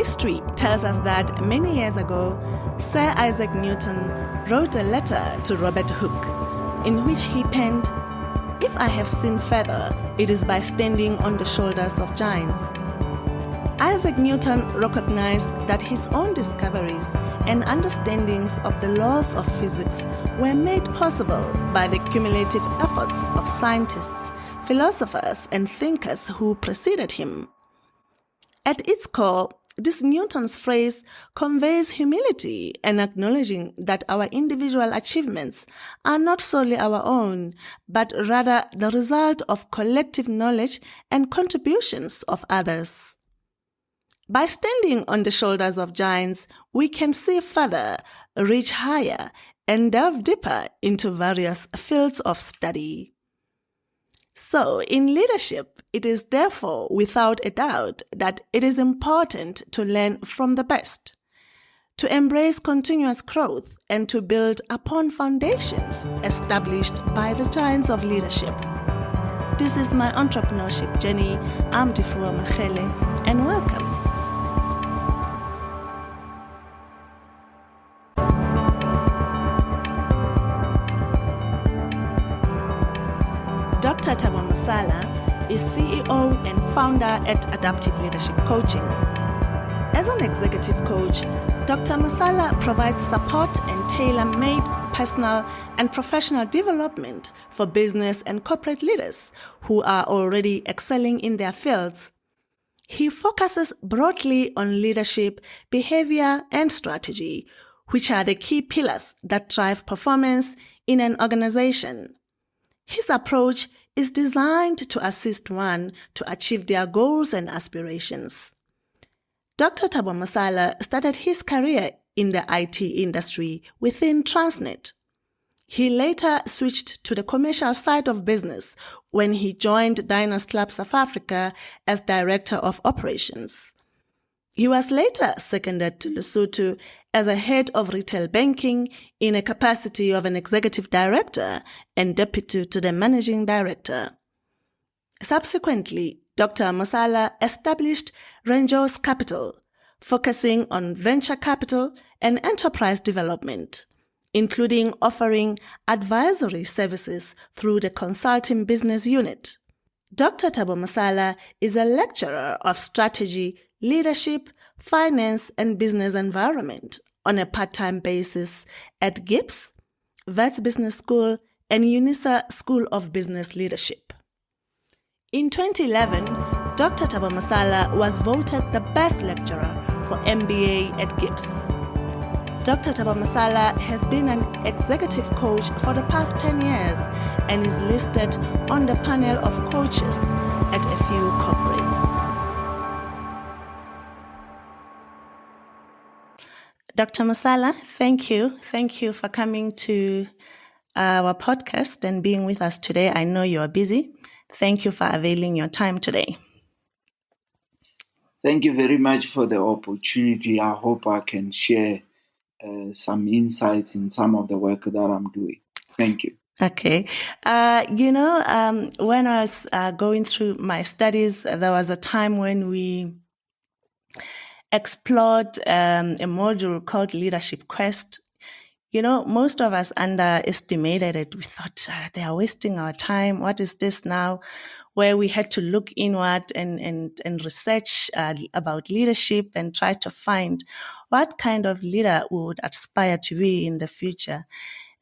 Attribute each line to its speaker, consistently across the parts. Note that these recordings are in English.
Speaker 1: History tells us that many years ago, Sir Isaac Newton wrote a letter to Robert Hooke, in which he penned, "If I have seen further, it is by standing on the shoulders of giants." Isaac Newton recognized that his own discoveries and understandings of the laws of physics were made possible by the cumulative efforts of scientists, philosophers, and thinkers who preceded him. At its core, this Newton's phrase conveys humility and acknowledging that our individual achievements are not solely our own, but rather the result of collective knowledge and contributions of others. By standing on the shoulders of giants, we can see further, reach higher, and delve deeper into various fields of study. So, in leadership, it is therefore without a doubt that it is important to learn from the best, to embrace continuous growth, and to build upon foundations established by the giants of leadership. This is my entrepreneurship journey. I'm Difua Machele, and welcome. Dr. Thabo Mosala is CEO and founder at Adaptive Leadership Coaching. As an executive coach, Dr. Mosala provides support and tailor-made personal and professional development for business and corporate leaders who are already excelling in their fields. He focuses broadly on leadership, behavior, and strategy, which are the key pillars that drive performance in an organization. His approach is designed to assist one to achieve their goals and aspirations. Dr. Thabo Mosala started his career in the IT industry within Transnet. He later switched to the commercial side of business when he joined Diners Club South Africa as Director of Operations. He was later seconded to Lesotho as a head of retail banking in a capacity of an executive director and deputy to the managing director. Subsequently, Dr. Mosala established Rangeos Capital, focusing on venture capital and enterprise development, including offering advisory services through the consulting business unit. Dr. Thabo Mosala is a lecturer of strategy, leadership, finance, and business environment on a part-time basis at GIBS, Wits Business School, and UNISA School of Business Leadership. In 2011, Dr. Thabo Mosala was voted the best lecturer for MBA at GIBS. Dr. Thabo Mosala has been an executive coach for the past 10 years and is listed on the panel of coaches at a few corporates. Dr. Mosala, thank you. Thank you for coming to our podcast and being with us today. I know you are busy. Thank you for availing your time today.
Speaker 2: Thank you very much for the opportunity. I hope I can share some insights in some of the work that I'm doing. Thank you.
Speaker 1: Okay. When I was going through my studies, there was a time when we explored a module called Leadership Quest. Most of us underestimated it. We thought they are wasting our time. What is this now? Where we had to look inward and research about leadership and try to find what kind of leader we would aspire to be in the future.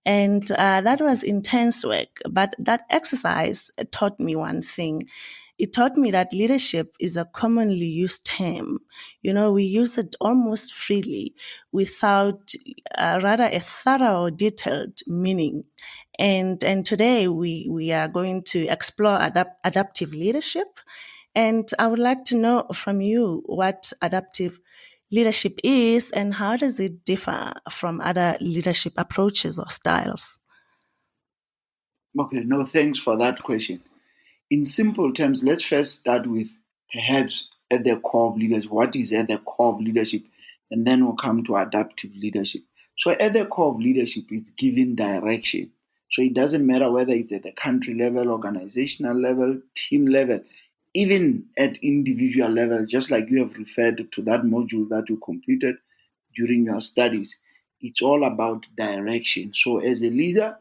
Speaker 1: And that was intense work. But that exercise taught me one thing. It taught me that leadership is a commonly used term. We use it almost freely without rather a thorough, detailed meaning. And today we are going to explore adaptive leadership. And I would like to know from you what adaptive leadership is and how does it differ from other leadership approaches or styles?
Speaker 2: Okay, no, thanks for that question. In simple terms, let's first start with perhaps at the core of leadership. What is at the core of leadership? And then we'll come to adaptive leadership. So at the core of leadership is giving direction. So it doesn't matter whether it's at the country level, organizational level, team level. even at individual level, just like you have referred to that module that you completed during your studies, it's all about direction. So, as a leader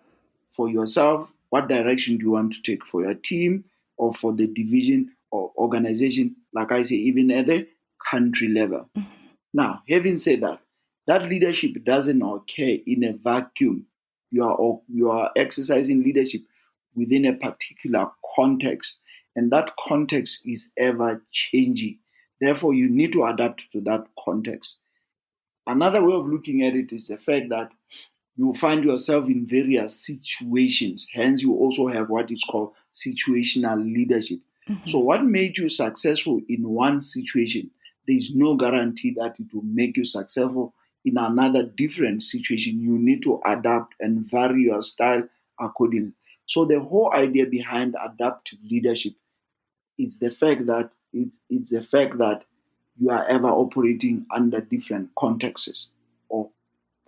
Speaker 2: for yourself, what direction do you want to take for your team or for the division or organization? Like I say, even at the country level. Now, having said that, that leadership doesn't occur in a vacuum. You are exercising leadership within a particular context, and that context is ever changing. Therefore, you need to adapt to that context. Another way of looking at it is the fact that you find yourself in various situations. Hence, you also have what is called situational leadership. So, what made you successful in one situation, there is no guarantee that it will make you successful in another different situation. You need to adapt and vary your style accordingly. So, the whole idea behind adaptive leadership is the fact that it's the fact that you are ever operating under different contexts or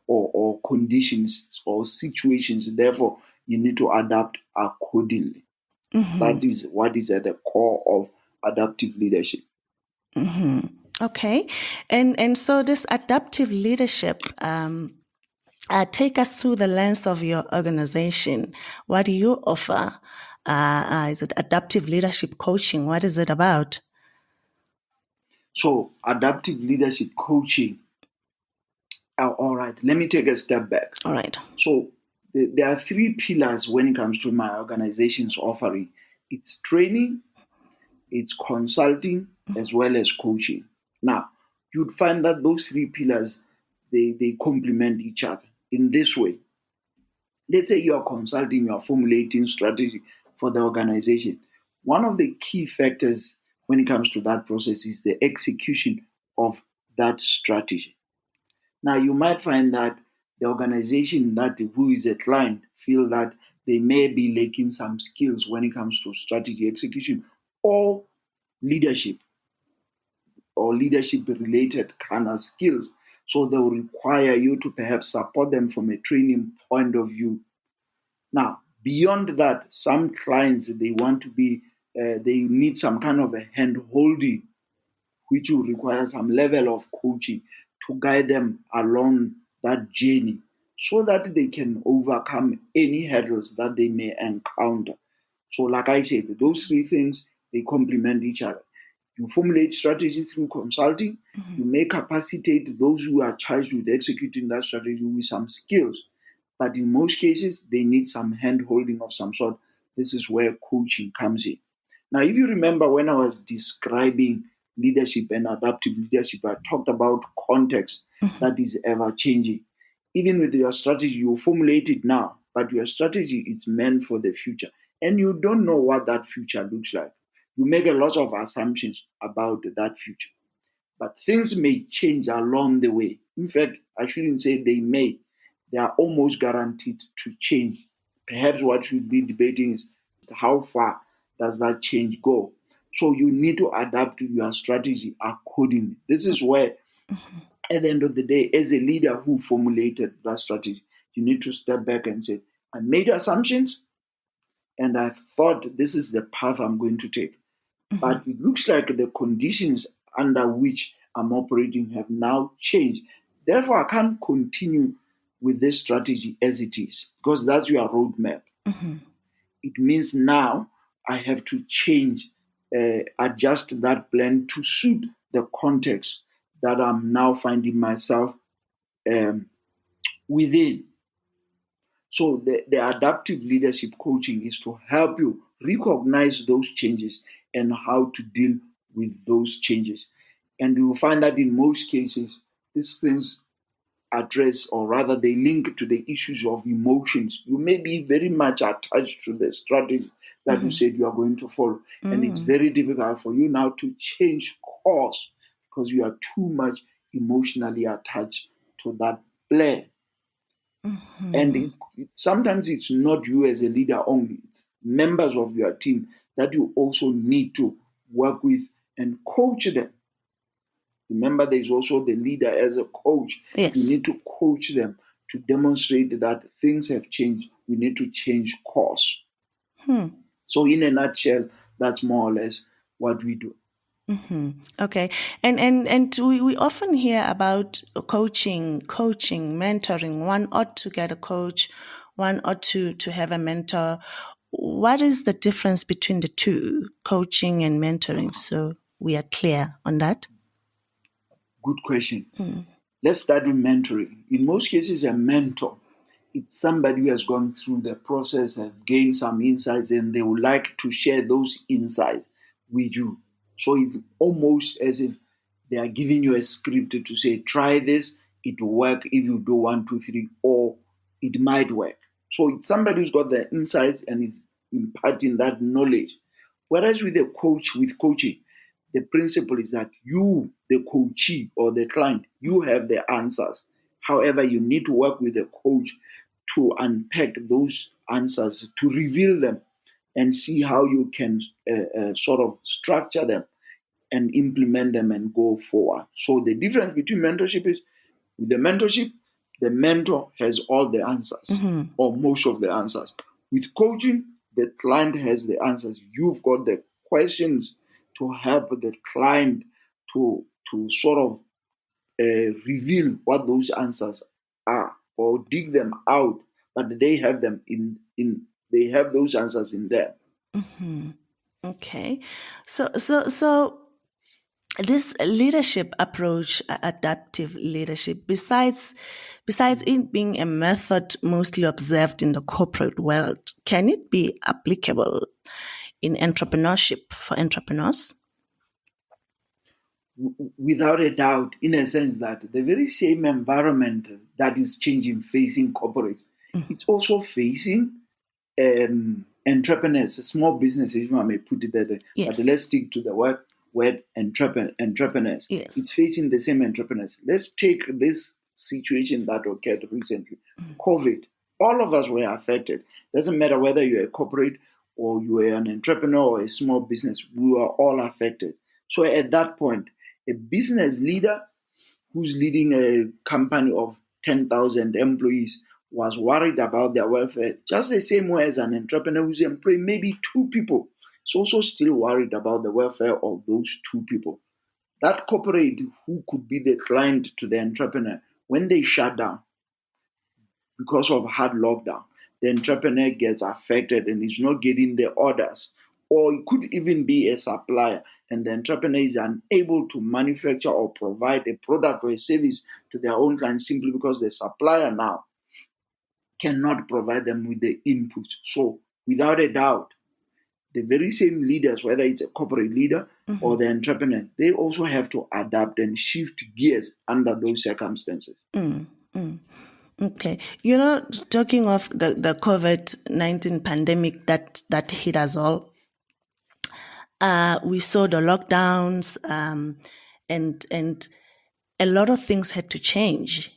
Speaker 2: or conditions or situations. Therefore, you need to adapt accordingly. That is what is at the core of adaptive leadership.
Speaker 1: Okay. And so this adaptive leadership, take us through the lens of your organization. What do you offer? Is it adaptive leadership coaching? What is it about?
Speaker 2: So, adaptive leadership coaching. All right, let me take a step back.
Speaker 1: All right.
Speaker 2: So, there are three pillars when it comes to my organization's offering: it's training, it's consulting, as well as coaching. Now, you'd find that those three pillars they complement each other in this way. Let's say you are consulting, you are formulating strategy for the organization. One of the key factors when it comes to that process is the execution of that strategy. Now, you might find that the organization that who is a client feel that they may be lacking some skills when it comes to strategy execution or leadership or leadership related kind of skills. So they will require you to perhaps support them from a training point of view. Now, beyond that, some clients they want to be, they need some kind of a hand holding, which will require some level of coaching to guide them along that journey so that they can overcome any hurdles that they may encounter. So, like I said, those three things they complement each other. You formulate strategy through consulting. You may capacitate those who are charged with executing that strategy with some skills. But in most cases, they need some hand holding of some sort. This is where coaching comes in. Now, if you remember when I was describing leadership and adaptive leadership, I talked about context that is ever changing. Even with your strategy, you formulate it now, but your strategy is meant for the future. And you don't know what that future looks like. You make a lot of assumptions about that future. But things may change along the way. In fact, I shouldn't say they may. They are almost guaranteed to change. Perhaps what should be debating is how far does that change go? So you need to adapt to your strategy accordingly. This is where, at the end of the day, as a leader who formulated that strategy, you need to step back and say, I made assumptions and I thought this is the path I'm going to take. But it looks like the conditions under which I'm operating have now changed. Therefore, I can't continue with this strategy as it is because that's your roadmap. It means now I have to change, adjust that plan to suit the context that I'm now finding myself within. So the adaptive leadership coaching is to help you recognize those changes and how to deal with those changes. And you will find that in most cases, these things address, or rather they link to the issues of emotions. You may be very much attached to the strategy that you said you are going to follow. And it's very difficult for you now to change course because you are too much emotionally attached to that plan. And sometimes it's not you as a leader only, it's members of your team that you also need to work with and coach them. Remember, there's also the leader as a coach.
Speaker 1: Yes.
Speaker 2: You need to coach them to demonstrate that things have changed. We need to change course. So, in a nutshell, that's more or less what we do.
Speaker 1: Okay. And we often hear about coaching, mentoring. One ought to get a coach, one ought to have a mentor. What is the difference between the two, coaching and mentoring? So we are clear on that.
Speaker 2: Good question. Let's start with mentoring. In most cases, a mentor, it's somebody who has gone through the process, have gained some insights, and they would like to share those insights with you. So it's almost as if they are giving you a script to say, try this, it will work if you do 1, 2, 3, or it might work. So it's somebody who's got the insights and is imparting that knowledge. Whereas with a coach, with coaching, the principle is that you, the coachee or the client, you have the answers. However, you need to work with the coach to unpack those answers, to reveal them, and see how you can sort of structure them and implement them and go forward. So the difference between mentorship is, with the mentorship, the mentor has all the answers or most of the answers. With coaching, the client has the answers. You've got the questions to help the client to sort of reveal what those answers are or dig them out, but they have them they have those answers in them.
Speaker 1: Okay. So this leadership approach, adaptive leadership, besides it being a method mostly observed in the corporate world, can it be applicable in entrepreneurship for entrepreneurs?
Speaker 2: Without a doubt, in a sense that the very same environment that is changing facing corporates, it's also facing entrepreneurs, small businesses, if I may put it that way.
Speaker 1: Yes.
Speaker 2: But let's stick to the word entrepreneurs.
Speaker 1: Yes.
Speaker 2: It's facing the same entrepreneurs. Let's take this situation that occurred recently, COVID. All of us were affected. Doesn't matter whether you're a corporate or you are an entrepreneur or a small business, we were all affected. So at that point, a business leader who's leading a company of 10,000 employees was worried about their welfare, just the same way as an entrepreneur who's employing maybe 2 people. Is also still worried about the welfare of those 2 people. That corporate who could be the client to the entrepreneur, when they shut down because of hard lockdown, the entrepreneur gets affected and is not getting the orders. Or it could even be a supplier, and the entrepreneur is unable to manufacture or provide a product or a service to their own clients simply because the supplier now cannot provide them with the inputs. So, without a doubt, the very same leaders, whether it's a corporate leader or the entrepreneur, they also have to adapt and shift gears under those circumstances.
Speaker 1: Okay. Talking of the COVID-19 pandemic that hit us all, we saw the lockdowns, and a lot of things had to change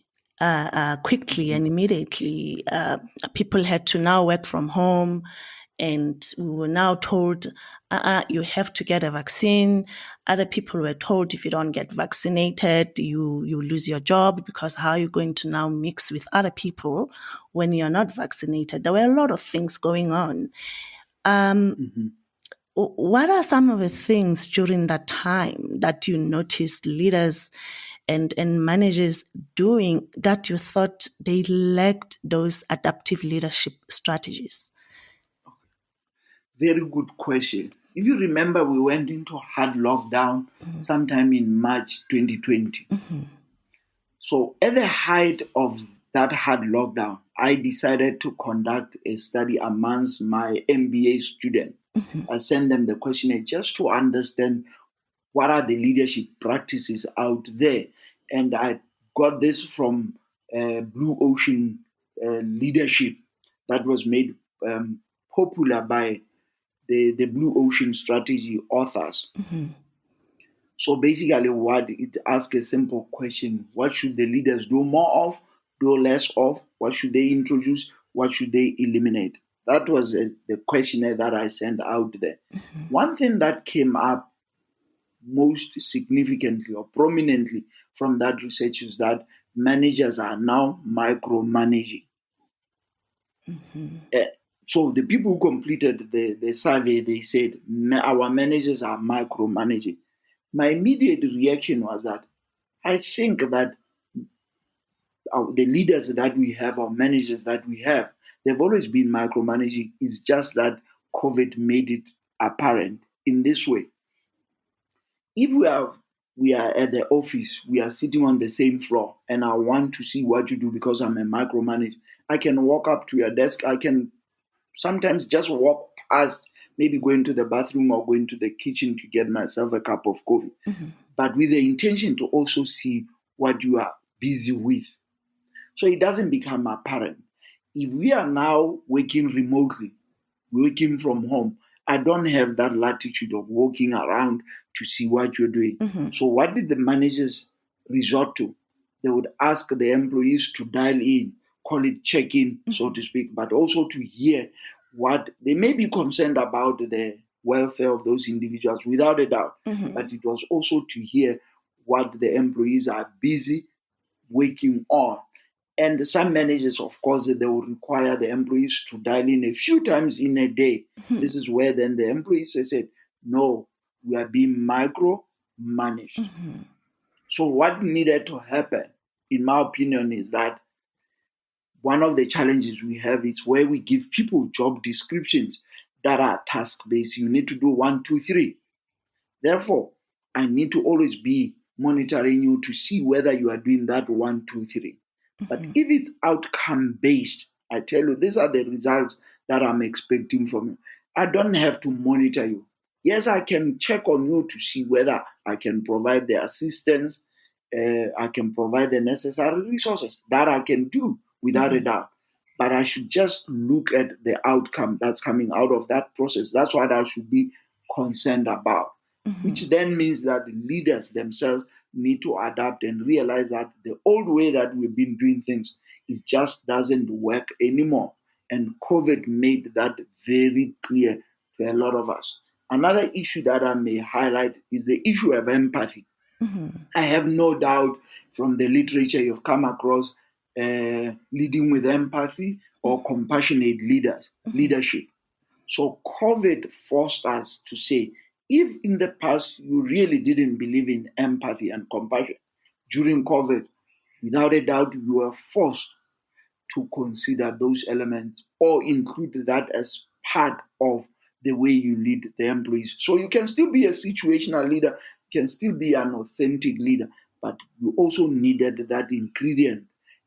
Speaker 1: quickly and immediately. People had to now work from home, and we were now told, you have to get a vaccine. Other people were told, if you don't get vaccinated, you lose your job, because how are you going to now mix with other people when you're not vaccinated? There were a lot of things going on. What are some of the things during that time that you noticed leaders and managers doing that you thought they lacked those adaptive leadership strategies?
Speaker 2: Very good question. If you remember, we went into hard lockdown sometime in March 2020. So at the height of that hard lockdown, I decided to conduct a study amongst my MBA students. I sent them the questionnaire just to understand what are the leadership practices out there. And I got this from Blue Ocean Leadership that was made popular by the Blue Ocean Strategy authors. So basically what it asks a simple question: what should the leaders do more of, do less of? What should they introduce? What should they eliminate? That was the questionnaire that I sent out there. One thing that came up most significantly or prominently from that research is that managers are now micromanaging. So the people who completed the survey, they said, our managers are micromanaging. My immediate reaction was that I think that the leaders that we have, our managers that we have, they've always been micromanaging. It's just that COVID made it apparent in this way. If we are at the office, we are sitting on the same floor, and I want to see what you do because I'm a micromanager, I can walk up to your desk. I can sometimes just walk past, maybe going to the bathroom or going to the kitchen to get myself a cup of coffee, but with the intention to also see what you are busy with. So it doesn't become apparent. If we are now working remotely, working from home, I don't have that latitude of walking around to see what you're doing. So what did the managers resort to? They would ask the employees to dial in, call it check-in, so to speak, but also to hear what they may be concerned about the welfare of those individuals, without a doubt. But it was also to hear what the employees are busy working on. And some managers, of course, they will require the employees to dial in a few times in a day. This is where then the employees said, no, we are being micromanaged. So what needed to happen, in my opinion, is that one of the challenges we have is where we give people job descriptions that are task-based. You need to do 1, 2, 3. Therefore, I need to always be monitoring you to see whether you are doing that 1, 2, 3. But if it's outcome-based, I tell you, these are the results that I'm expecting from you. I don't have to monitor you. Yes, I can check on you to see whether I can provide the assistance, I can provide the necessary resources. That I can do without a doubt. But I should just look at the outcome that's coming out of that process. That's what I should be concerned about. Which then means that the leaders themselves need to adapt and realize that the old way that we've been doing things, it just doesn't work anymore. And COVID made that very clear to a lot of us. Another issue that I may highlight is the issue of empathy. I have no doubt from the literature you've come across leading with empathy or compassionate leadership. So COVID forced us to say, if in the past you really didn't believe in empathy and compassion, during COVID, without a doubt, you were forced to consider those elements or include that as part of the way you lead the employees. So you can still be a situational leader, you can still be an authentic leader, but you also needed that ingredient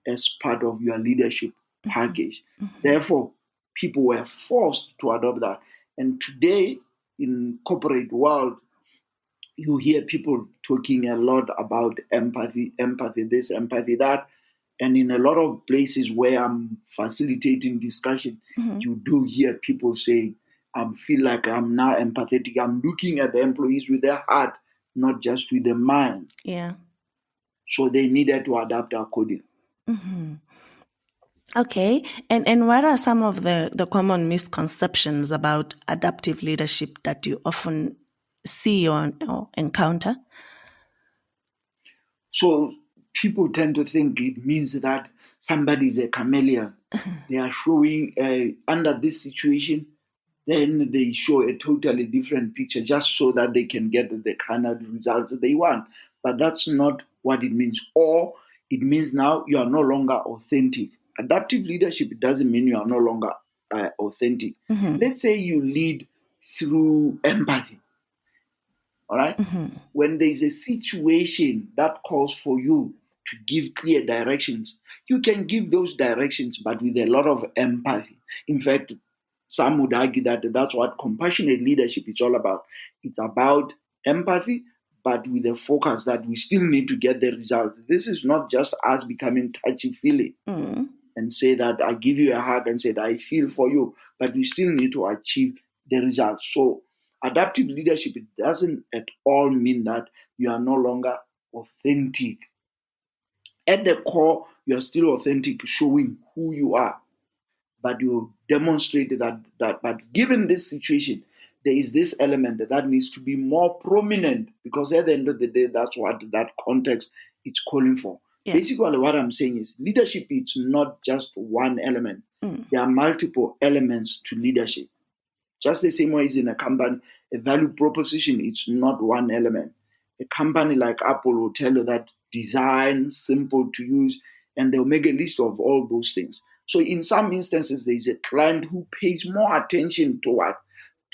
Speaker 2: as part of your leadership package. Therefore, people were forced to adopt that. And today, in corporate world, you hear people talking a lot about empathy this, empathy that. And in a lot of places where I'm facilitating discussion, you do hear people saying, I feel like I'm now empathetic. I'm looking at the employees with their heart, not just with their mind.
Speaker 1: Yeah.
Speaker 2: So they needed to adapt accordingly.
Speaker 1: Okay. And what are some of the common misconceptions about adaptive leadership that you often see or encounter?
Speaker 2: So people tend to think it means that somebody is a chameleon. They are showing under this situation, then they show a totally different picture just so that they can get the kind of results that they want. But that's not what it means. Or it means now you are no longer authentic. Adaptive leadership doesn't mean you are no longer authentic. Let's say you lead through empathy. All right? When there is a situation that calls for you to give clear directions, you can give those directions, but with a lot of empathy. In fact, some would argue that that's what compassionate leadership is all about. It's about empathy, but with a focus that we still need to get the result. This is not just us becoming touchy-feely and say that I give you a hug and say that I feel for you, but we still need to achieve the results. So adaptive leadership, it doesn't at all mean that you are no longer authentic. At the core, you are still authentic, showing who you are. But you demonstrate that. But given this situation, there is this element that needs to be more prominent, because at the end of the day, that's what that context is calling for.
Speaker 1: Yeah.
Speaker 2: Basically, what I'm saying is leadership is not just one element.
Speaker 1: Mm.
Speaker 2: There are multiple elements to leadership. Just the same way as in a company, a value proposition is not one element. A company like Apple will tell you that design, simple to use, and they'll make a list of all those things. So in some instances, there is a client who pays more attention to what?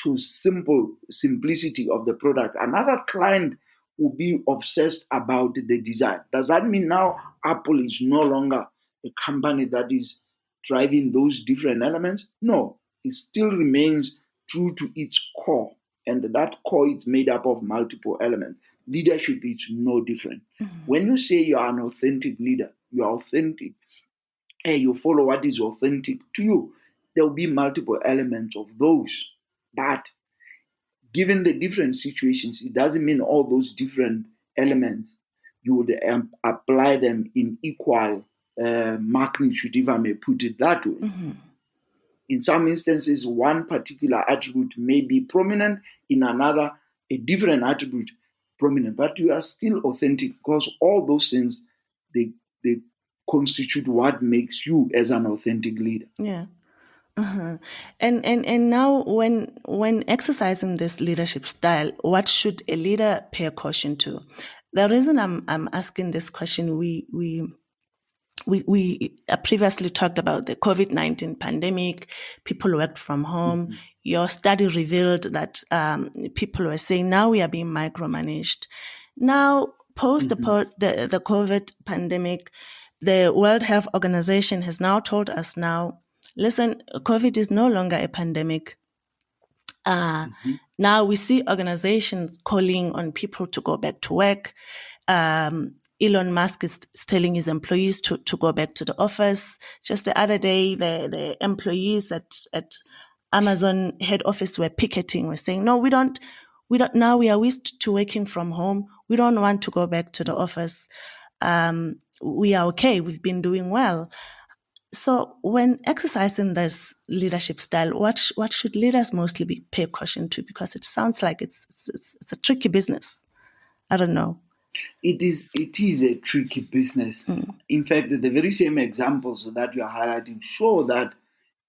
Speaker 2: To simplicity of the product. Another client will be obsessed about the design. Does that mean now Apple is no longer a company that is driving those different elements? No, it still remains true to its core. And that core is made up of multiple elements. Leadership is no different. When you say you are an authentic leader, you are authentic, and you follow what is authentic to you, there will be multiple elements of those. But given the different situations, it doesn't mean all those different elements you would apply them in equal magnitude, if I may put it that way. In some instances, one particular attribute may be prominent, in another, a different attribute prominent, but you are still authentic because all those things they constitute what makes you as an authentic leader.
Speaker 1: Yeah. And now when exercising this leadership style, what should a leader pay caution to? The reason I'm asking this question, we previously talked about the COVID-19 pandemic. People worked from home. Your study revealed that people were saying now we are being micromanaged. Now, post the COVID pandemic, the World Health Organization has now told us now, listen, COVID is no longer a pandemic. Now we see organizations calling on people to go back to work. Elon Musk is telling his employees to go back to the office. Just the other day, the employees at Amazon head office were picketing. We're saying, no, we don't, now we are used to working from home. We don't want to go back to the office. We are okay. We've been doing well. So when exercising this leadership style, what should leaders mostly pay caution to? Because it sounds like it's a tricky business. I don't know.
Speaker 2: It is a tricky business. In fact, the very same examples that you are highlighting show that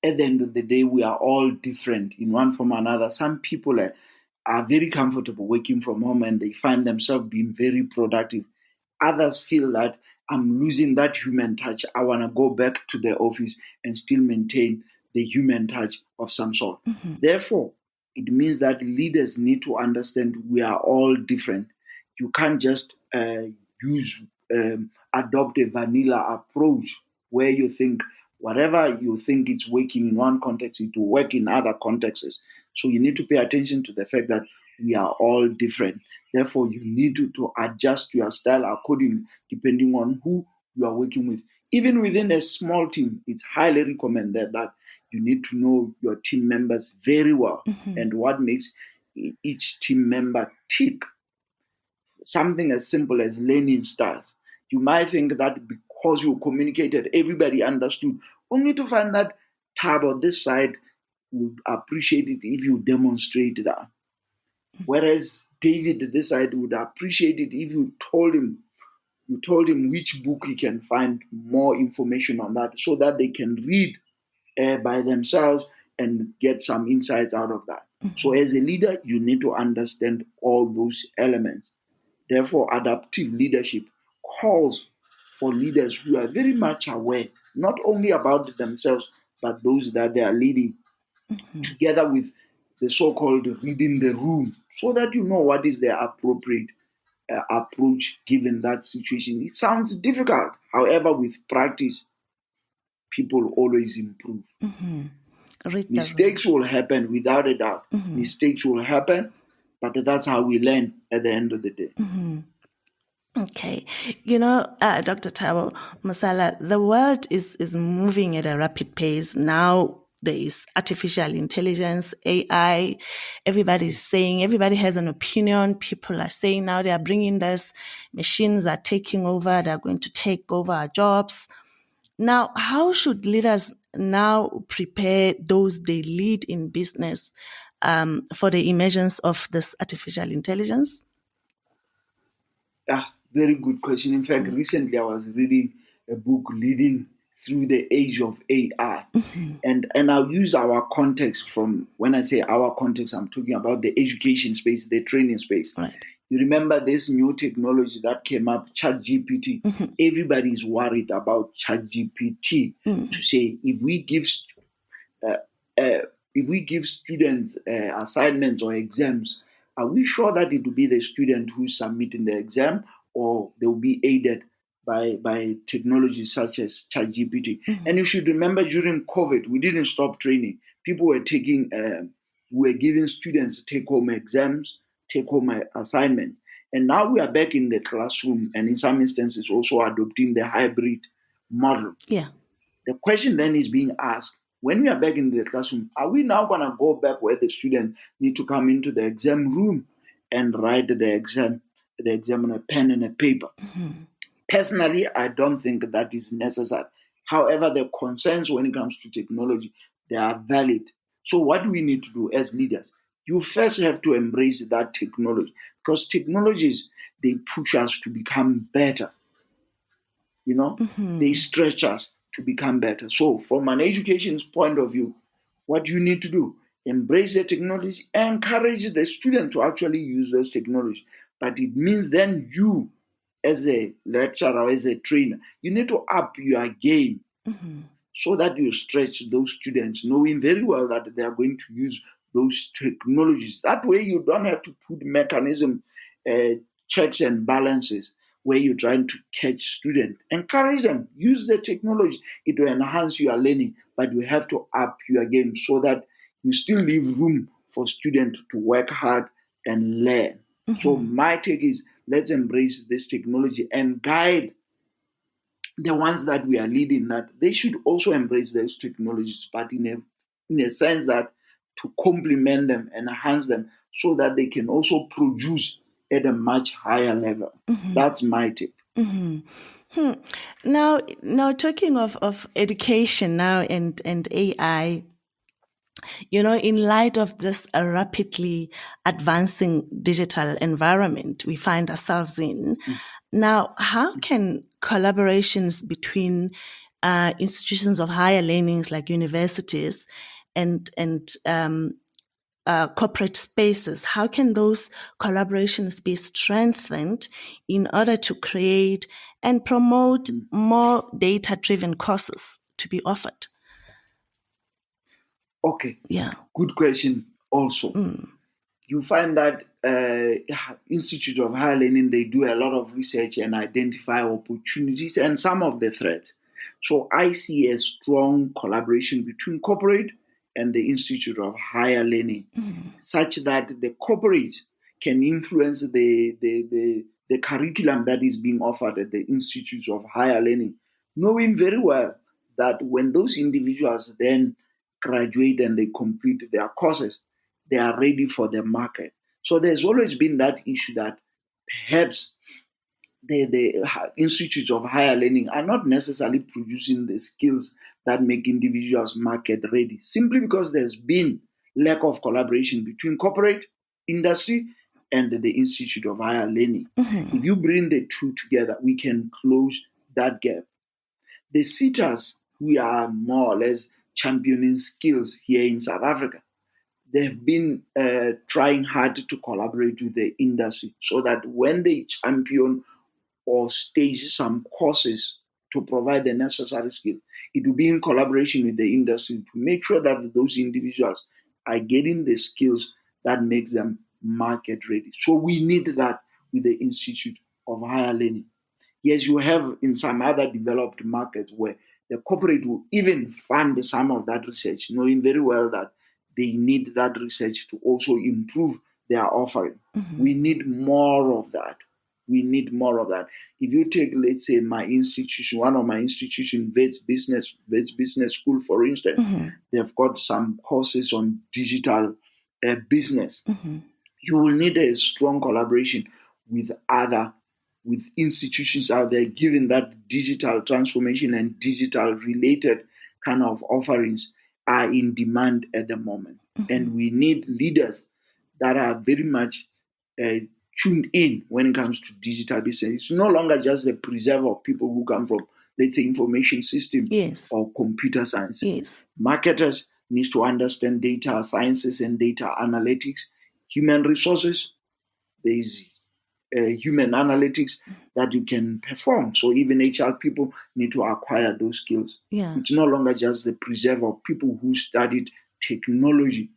Speaker 2: at the end of the day, we are all different in one form or another. Some people are very comfortable working from home and they find themselves being very productive. Others feel that I'm losing that human touch. I want to go back to the office and still maintain the human touch of some sort. Therefore, it means that leaders need to understand we are all different. You can't just adopt a vanilla approach where you think whatever you think it's working in one context, it will work in other contexts. So you need to pay attention to the fact that we are all different. Therefore, you need to adjust your style accordingly, depending on who you are working with. Even within a small team, it's highly recommended that you need to know your team members very well and what makes each team member tick. Something as simple as learning styles. You might think that because you communicated, everybody understood, only to find that Thabo, this side, would appreciate it if you demonstrate that. Whereas David, this side, would appreciate it if you told him which book he can find more information on that so that they can read by themselves and get some insights out of that. So as a leader, you need to understand all those elements. Therefore, adaptive leadership calls for leaders who are very much aware, not only about themselves, but those that they are leading, together with the so-called reading the room, so that you know what is the appropriate approach given that situation. It sounds difficult. However, with practice, people always improve. Mistakes will happen without a doubt. Mistakes will happen, but that's how we learn at the end of the day.
Speaker 1: Okay. Dr. Thabo Mosala, the world is moving at a rapid pace. Now there is artificial intelligence, AI. Everybody has an opinion. People are saying now they are bringing this. Machines are taking over. They're going to take over our jobs. Now, how should leaders now prepare those they lead in business for the emergence of this artificial intelligence?
Speaker 2: Very good question. In fact, recently I was reading a book, Leading Through the Age of AI. And I'll use our context. From when I say our context, I'm talking about the education space, the training space.
Speaker 1: Right.
Speaker 2: You remember this new technology that came up, ChatGPT. Everybody is worried about ChatGPT to say uh, if we give students assignments or exams, are we sure that it will be the student who's submitting the exam, or they will be aided by technology such as ChatGPT? And you should remember, during COVID, we didn't stop training. People were we were giving students take-home exams, take-home assignments. And now we are back in the classroom, and in some instances also adopting the hybrid model.
Speaker 1: Yeah.
Speaker 2: The question then is being asked, when we are back in the classroom, are we now going to go back where the students need to come into the exam room and write the exam on a pen and a paper? Personally, I don't think that is necessary. However, the concerns when it comes to technology, they are valid. So what we need to do as leaders, you first have to embrace that technology, because technologies, they push us to become better. They stretch us to become better. So from an education's point of view, what you need to do, embrace the technology, encourage the student to actually use those technology. But it means then you, as a lecturer, as a trainer, you need to up your game so that you stretch those students, knowing very well that they are going to use those technologies. That way you don't have to put mechanism, checks and balances where you're trying to catch students. Encourage them, use the technology. It will enhance your learning, but you have to up your game so that you still leave room for students to work hard and learn. So my take is, let's embrace this technology and guide the ones that we are leading, that they should also embrace those technologies, but in a sense that to complement them, enhance them, so that they can also produce at a much higher level. That's my take.
Speaker 1: Now talking of education now and AI, in light of this rapidly advancing digital environment we find ourselves in, now how can collaborations between institutions of higher learnings like universities and corporate spaces, how can those collaborations be strengthened in order to create and promote more data-driven courses to be offered?
Speaker 2: Okay.
Speaker 1: Yeah.
Speaker 2: Good question also. You find that Institute of Higher Learning, they do a lot of research and identify opportunities and some of the threats. So I see a strong collaboration between corporate and the Institute of Higher Learning, such that the corporate can influence the curriculum that is being offered at the Institute of Higher Learning, knowing very well that when those individuals then graduate and they complete their courses, they are ready for the market. So there's always been that issue that perhaps the institutes of higher learning are not necessarily producing the skills that make individuals market ready, simply because there's been lack of collaboration between corporate, industry, and the Institute of Higher Learning. If you bring the two together, we can close that gap. The SETAs, who are more or less championing skills here in South Africa, they've been trying hard to collaborate with the industry so that when they champion or stage some courses to provide the necessary skills, it will be in collaboration with the industry to make sure that those individuals are getting the skills that makes them market ready. So we need that with the Institute of Higher Learning. Yes, you have in some other developed markets where the corporate will even fund some of that research, knowing very well that they need that research to also improve their offering. We need more of that. We need more of that. If you take, let's say, my institution, one of my institutions, Vets Business School, for instance, they've got some courses on digital business. You will need a strong collaboration with institutions out there, given that digital transformation and digital related kind of offerings are in demand at the moment. And we need leaders that are very much tuned in when it comes to digital business. It's no longer just the preserve of people who come from, let's say, information system
Speaker 1: Yes.
Speaker 2: or computer science.
Speaker 1: Yes.
Speaker 2: Marketers need to understand data sciences and data analytics. Human resources, there is human analytics that you can perform. So even HR people need to acquire those skills.
Speaker 1: Yeah.
Speaker 2: It's no longer just the preserve of people who studied technology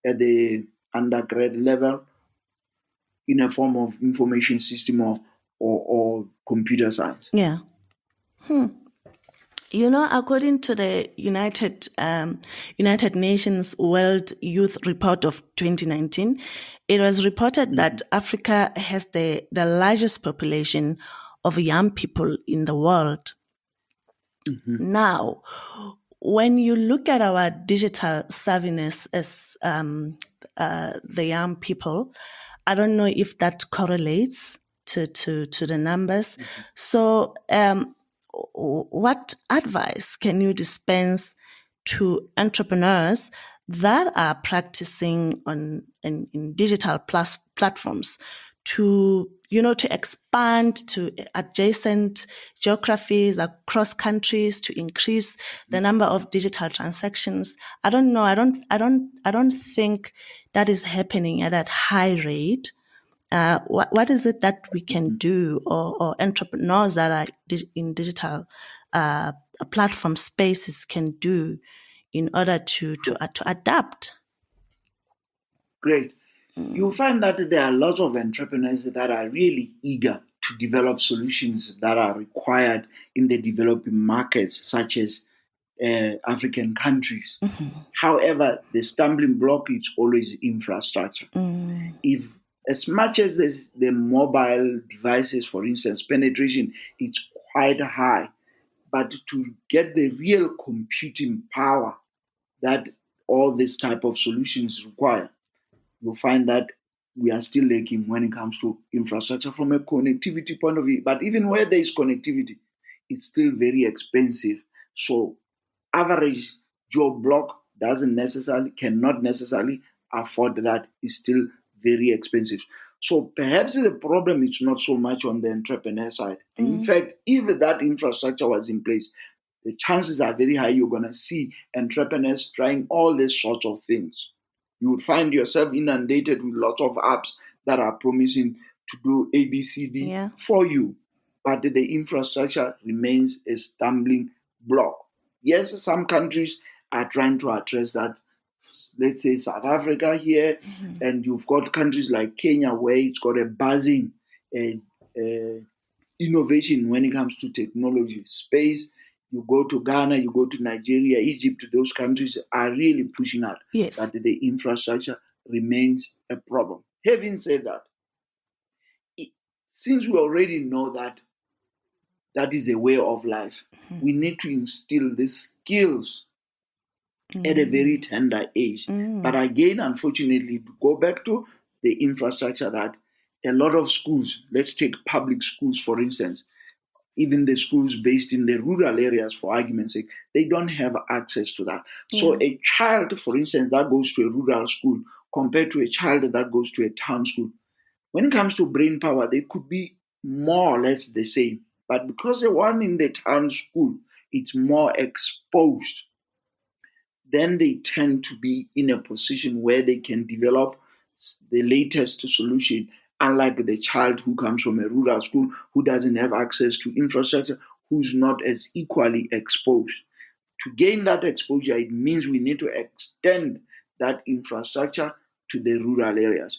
Speaker 2: at the undergrad level in a form of information system or computer science.
Speaker 1: Yeah. According to the United Nations World Youth Report of 2019, it was reported that Africa has the largest population of young people in the world. Now, when you look at our digital savviness as the young people, I don't know if that correlates to the numbers. So, what advice can you dispense to entrepreneurs that are practicing in digital platforms to expand to adjacent geographies across countries to increase the number of digital transactions? I don't know. I don't think that is happening at that high rate. What is it that we can do, or entrepreneurs that are in digital platform spaces can do in order to adapt?
Speaker 2: Great. You'll find that there are lots of entrepreneurs that are really eager to develop solutions that are required in the developing markets, such as African countries. However, the stumbling block is always infrastructure. If as much as the mobile devices, for instance, penetration, it's quite high, but to get the real computing power that all this type of solutions require, you'll find that we are still lacking when it comes to infrastructure from a connectivity point of view. But even where there is connectivity, it's still very expensive. So average Joe Block cannot necessarily afford that. It's still very expensive. So perhaps the problem is not so much on the entrepreneur side. In fact, if that infrastructure was in place, the chances are very high you're going to see entrepreneurs trying all these sorts of things. You would find yourself inundated with lots of apps that are promising to do ABCD for you, but the infrastructure remains a stumbling block. Yes, some countries are trying to address that. Let's say South Africa here, and you've got countries like Kenya where it's got a buzzing innovation when it comes to technology space. You go to Ghana, you go to Nigeria, Egypt, those countries are really pushing out.
Speaker 1: Yes.
Speaker 2: But the infrastructure remains a problem. Having said that, since we already know that that is a way of life, we need to instill these skills at a very tender age. But again, unfortunately, to go back to the infrastructure, that a lot of schools, let's take public schools, for instance, even the schools based in the rural areas, for argument's sake, they don't have access to that. So a child, for instance, that goes to a rural school compared to a child that goes to a town school, when it comes to brain power, they could be more or less the same. But because the one in the town school, it's more exposed, then they tend to be in a position where they can develop the latest solution, unlike the child who comes from a rural school, who doesn't have access to infrastructure, who's not as equally exposed. To gain that exposure, it means we need to extend that infrastructure to the rural areas.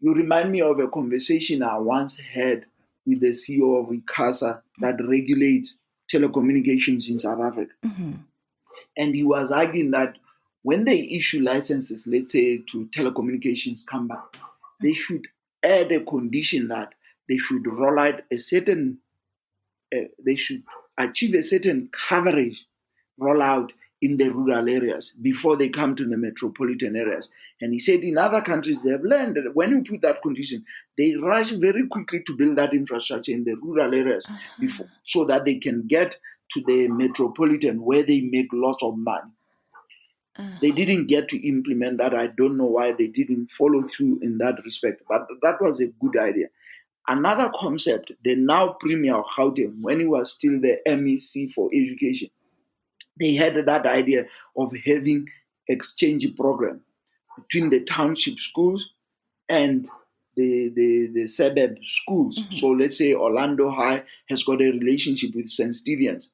Speaker 2: You remind me of a conversation I once had with the CEO of ICASA that regulates telecommunications in South Africa. And he was arguing that when they issue licenses, let's say to telecommunications company, they should add a condition that they should roll out they should achieve a certain coverage rollout in the rural areas before they come to the metropolitan areas. And he said in other countries they have learned that when you put that condition, they rush very quickly to build that infrastructure in the rural areas before, so that they can get to the metropolitan where they make lots of money. They didn't get to implement that. I don't know why they didn't follow through in that respect, but that was a good idea. Another concept, the now Premier of Gauteng, when he was still the MEC for Education, they had that idea of having exchange program between the township schools and the suburb schools. So let's say Orlando High has got a relationship with St. Stephen's.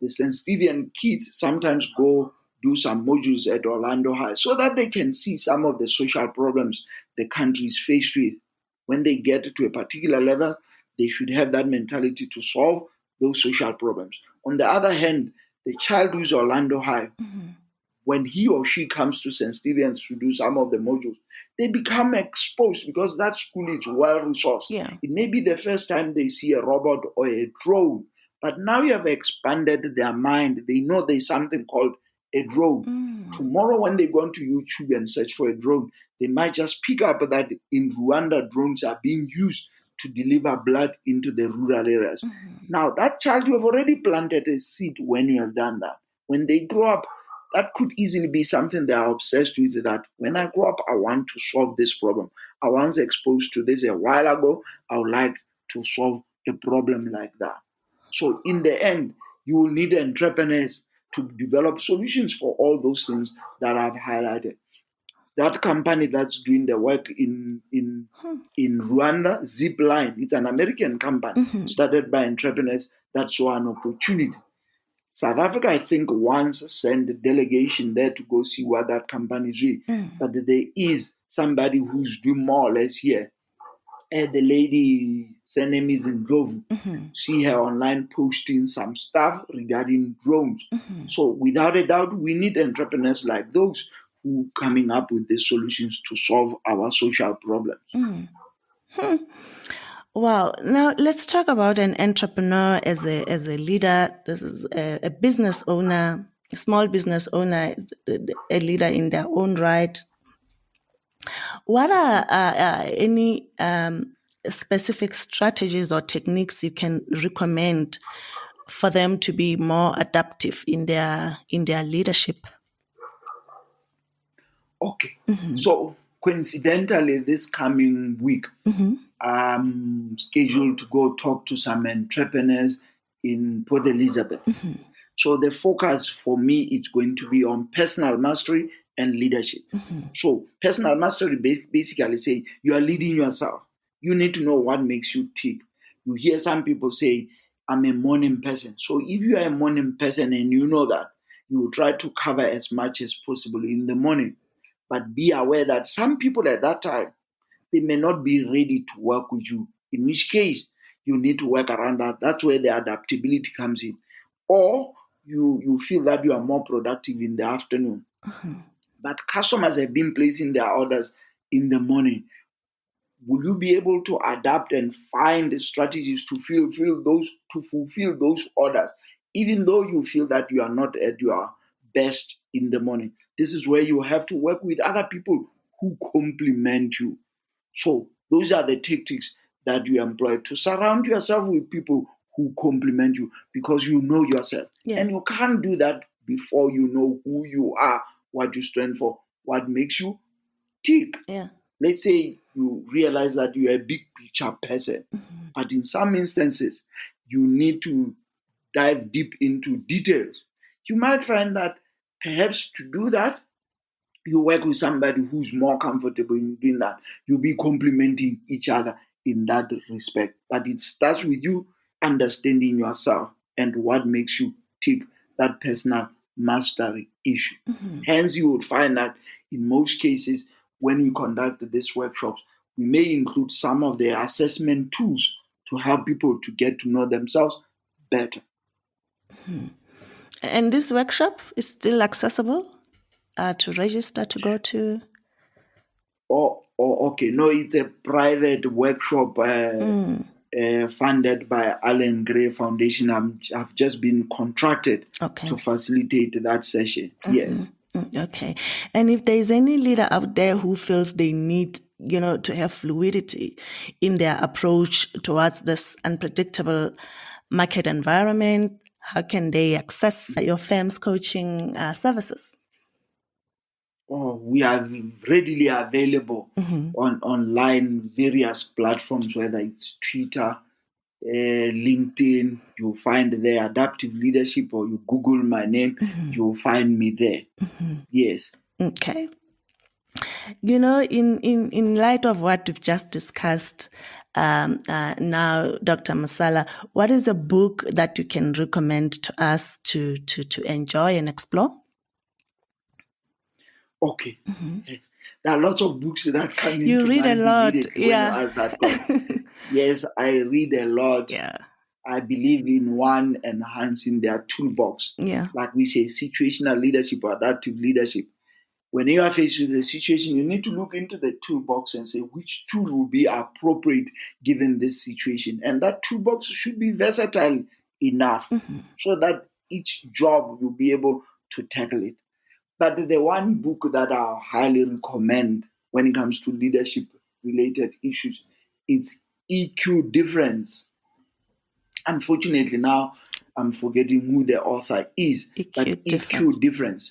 Speaker 2: The St. Stephen kids sometimes go do some modules at Orlando High so that they can see some of the social problems the country is faced with. When they get to a particular level, they should have that mentality to solve those social problems. On the other hand, the child who's Orlando High, when he or she comes to St. Stephen's to do some of the modules, they become exposed because that school is well resourced.
Speaker 1: Yeah.
Speaker 2: It may be the first time they see a robot or a drone, but now you have expanded their mind. They know there's something called a drone. Tomorrow, when they go onto YouTube and search for a drone, they might just pick up that in Rwanda, drones are being used to deliver blood into the rural areas. Now, that child, you have already planted a seed when you have done that. When they grow up, that could easily be something they are obsessed with, that when I grow up, I want to solve this problem. I was exposed to this a while ago. I would like to solve a problem like that. So in the end, you will need entrepreneurs to develop solutions for all those things that I've highlighted. That company that's doing the work in Rwanda, Zipline, it's an American company started by entrepreneurs that saw an opportunity. South Africa, I think, once sent a delegation there to go see what that company is doing. But there is somebody who's doing more or less here. The lady, her name is Ndlovu. See her online posting some stuff regarding drones. So without a doubt, we need entrepreneurs like those who coming up with the solutions to solve our social problems.
Speaker 1: Wow. Now let's talk about an entrepreneur as a leader. This is a business owner, a small business owner, a leader in their own right. What are any specific strategies or techniques you can recommend for them to be more adaptive in their leadership?
Speaker 2: Okay. So coincidentally, this coming week, I'm scheduled to go talk to some entrepreneurs in Port Elizabeth. So the focus for me is going to be on personal mastery and leadership. So personal mastery basically saying you are leading yourself. You need to know what makes you tick. You hear some people say, I'm a morning person. So if you are a morning person and you know that, you will try to cover as much as possible in the morning. But be aware that some people at that time, they may not be ready to work with you, in which case you need to work around that. That's where the adaptability comes in. Or you feel that you are more productive in the afternoon. But customers have been placing their orders in the morning. Will you be able to adapt and find strategies to fulfill those orders, even though you feel that you are not at your best in the morning? This is where you have to work with other people who complement you. So those are the tactics that you employ to surround yourself with people who complement you, because you know yourself.
Speaker 1: Yeah.
Speaker 2: And you can't do that before you know who you are, what you stand for, what makes you tick.
Speaker 1: Yeah.
Speaker 2: Let's say you realize that you're a big picture person, but in some instances, you need to dive deep into details. You might find that perhaps to do that, you work with somebody who's more comfortable in doing that. You'll be complementing each other in that respect. But it starts with you understanding yourself and what makes you tick, that personal mastery issue. Hence, you would find that in most cases, when we conduct these workshops, we may include some of the assessment tools to help people to get to know themselves better.
Speaker 1: And this workshop is still accessible to register to go to?
Speaker 2: Okay. No, it's a private workshop funded by Allen Gray Foundation. I've just been contracted to facilitate that session. Yes.
Speaker 1: Okay. And if there's any leader out there who feels they need, to have fluidity in their approach towards this unpredictable market environment, how can they access your firm's coaching services?
Speaker 2: we are readily available on online various platforms, whether it's Twitter, LinkedIn. You'll find there Adaptive Leadership, or you Google my name, you'll find me there. Yes.
Speaker 1: Okay. You know, in light of what we've just discussed now, Dr. Mosala, what is a book that you can recommend to us to enjoy and explore?
Speaker 2: Okay. There are lots of books that come
Speaker 1: You
Speaker 2: into
Speaker 1: read a
Speaker 2: mind
Speaker 1: lot,
Speaker 2: immediately
Speaker 1: yeah.
Speaker 2: when you ask that question. Yes, I read a lot.
Speaker 1: Yeah.
Speaker 2: I believe in one enhancing their toolbox.
Speaker 1: Yeah.
Speaker 2: Like we say, situational leadership or adaptive leadership. When you are faced with a situation, you need to look into the toolbox and say which tool will be appropriate given this situation. And that toolbox should be versatile enough so that each job you'll be able to tackle it. But the one book that I highly recommend when it comes to leadership related issues, it's EQ Difference. Unfortunately, now I'm forgetting who the author is. EQ Difference.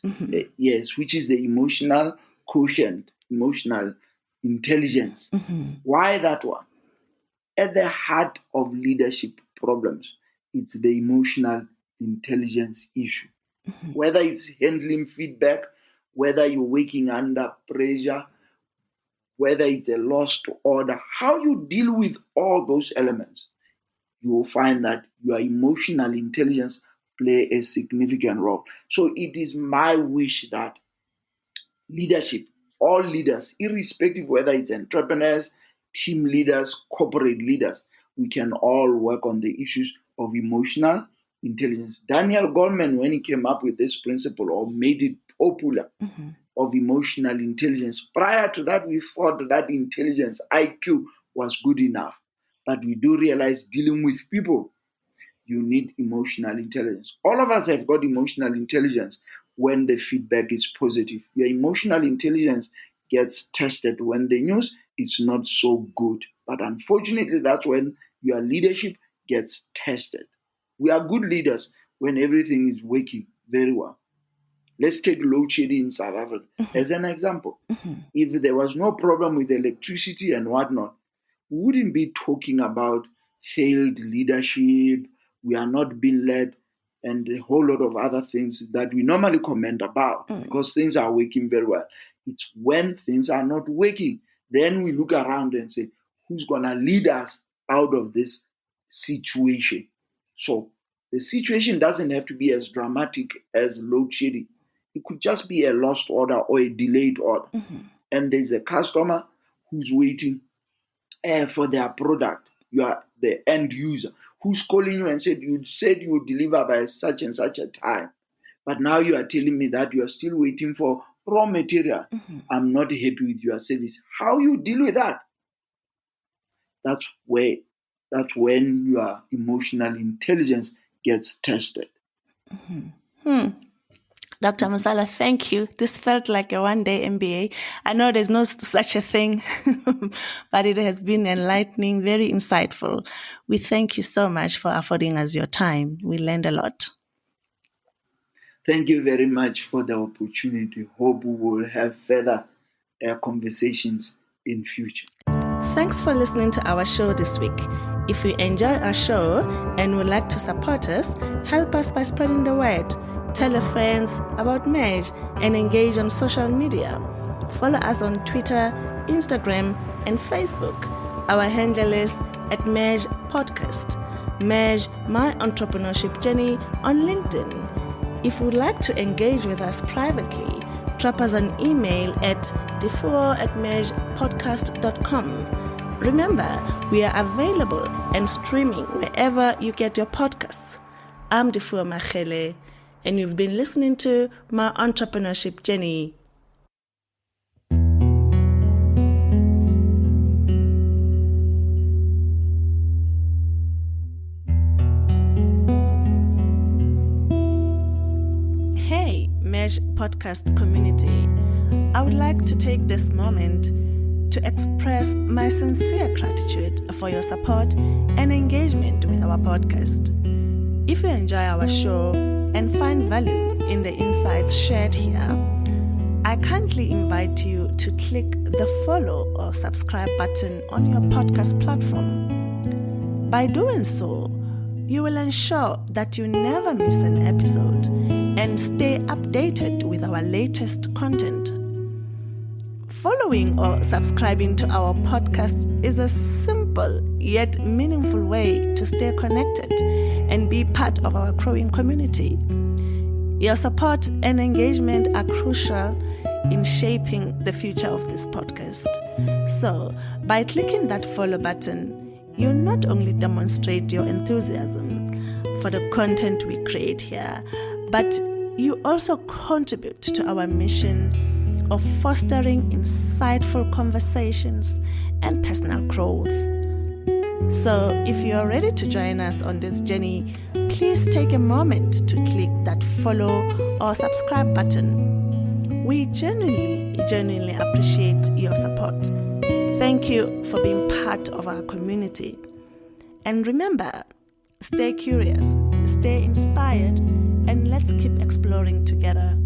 Speaker 2: Yes, which is the emotional quotient, emotional intelligence. Why that one? At the heart of leadership problems, it's the emotional intelligence issue. Whether it's handling feedback, whether you're working under pressure, whether it's a lost order, how you deal with all those elements, you will find that your emotional intelligence play a significant role. So it is my wish that leadership, all leaders, irrespective whether it's entrepreneurs, team leaders, corporate leaders, we can all work on the issues of emotional intelligence. Daniel Goleman, when he came up with this principle or made it popular of emotional intelligence, prior to that, we thought that intelligence, IQ, was good enough. But we do realize dealing with people, you need emotional intelligence. All of us have got emotional intelligence when the feedback is positive. Your emotional intelligence gets tested when the news is not so good. But unfortunately, that's when your leadership gets tested. We are good leaders when everything is working very well. Let's take load shedding in South Africa as an example. If there was no problem with electricity and whatnot, we wouldn't be talking about failed leadership, we are not being led, and a whole lot of other things that we normally comment about because things are working very well. It's when things are not working, then we look around and say, who's going to lead us out of this situation? So the situation doesn't have to be as dramatic as load shedding. It could just be a lost order or a delayed order. And there's a customer who's waiting for their product. You are the end user who's calling you and said you would deliver by such and such a time. But now you are telling me that you are still waiting for raw material. I'm not happy with your service. How you deal with that? That's when your emotional intelligence gets tested.
Speaker 1: Dr. Mosala, thank you. This felt like a one-day MBA. I know there's no such a thing, but it has been enlightening, very insightful. We thank you so much for affording us your time. We learned a lot.
Speaker 2: Thank you very much for the opportunity. Hope we will have further conversations in future.
Speaker 1: Thanks for listening to our show this week. If you enjoy our show and would like to support us, help us by spreading the word. Tell your friends about Merge and engage on social media. Follow us on Twitter, Instagram, and Facebook. Our handle is @Merge Podcast. Merge My Entrepreneurship Journey on LinkedIn. If you would like to engage with us privately, drop us an email at defoe@mergepodcast.com. Remember, we are available and streaming wherever you get your podcasts. I'm Defoe Machele, and you've been listening to My Entrepreneurship Journey. Hey, Merge Podcast community. I would like to take this moment to express my sincere gratitude for your support and engagement with our podcast. If you enjoy our show and find value in the insights shared here, I kindly invite you to click the follow or subscribe button on your podcast platform. By doing so, you will ensure that you never miss an episode and stay updated with our latest content. Following or subscribing to our podcast is a simple yet meaningful way to stay connected and be part of our growing community. Your support and engagement are crucial in shaping the future of this podcast. So, by clicking that follow button, you not only demonstrate your enthusiasm for the content we create here, but you also contribute to our mission of fostering insightful conversations and personal growth. So, if you are ready to join us on this journey, please take a moment to click that follow or subscribe button. We genuinely appreciate your support. Thank you for being part of our community. And remember, stay curious, stay inspired, and let's keep exploring together.